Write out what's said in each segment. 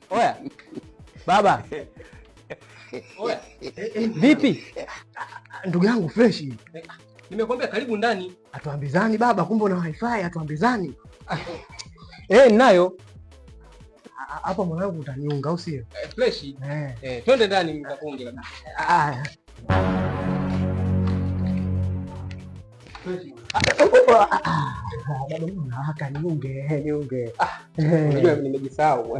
Oya. Baba. Oya. Vipi? Ndugu yangu fresh. Nimekwambia karibu ndani. Atuambizani baba, kumbe una wifi, atuambizani. Ninayo. Hapa mwanangu utaniunga au sio? Fresh. Twende ndani nikakuunge kabisa. Bado unawaka niunge. Unajua nimejisahau.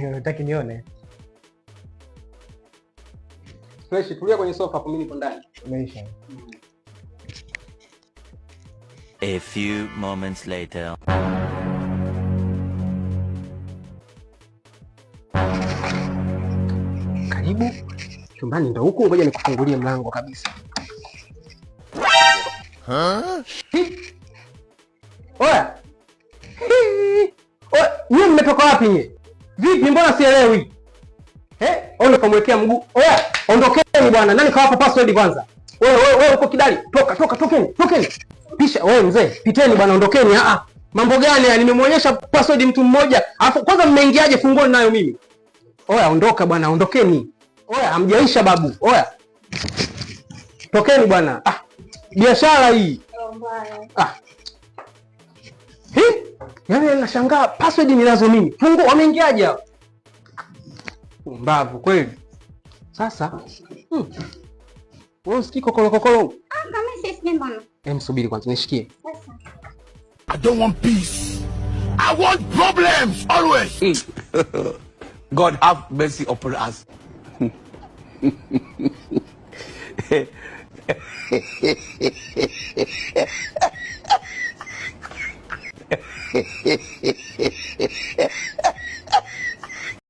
Unataka nione? Fresh, tulia kwenye sofa hapo, mimi nipo ndani. Umeisha. A few moments later. Karibu. Chumbani ndo huko, ngoja nikufungulie mlango kabisa. Oya. Wewe mmetoka wapi nyie? Vipi, mbona sielewi? Ona kamwekea mguu. Oya, ondokeni bwana. Nani kawapa password kwanza? Wewe uko kidali. Tokeni. Pisha wewe mzee, piteni bwana, ondokeni. Mambo gani ya nimemwonyesha password mtu mmoja. Alafu kwanza mmeingiaje funguo nayo mimi? Oya, ondoka bwana, ondokeni. Oya, hamjaisha babu. Oya. Tokeni bwana. Biashara hii. Yaani nashangaa password ninazo mimi. Funguo wameingiaje hao? Mbavu kweli. Sasa. Wewe usikii kokolo. Kama sisi mbona? Msubiri kwanza nishikie. I don't want peace. I want problems always. God have mercy upon us.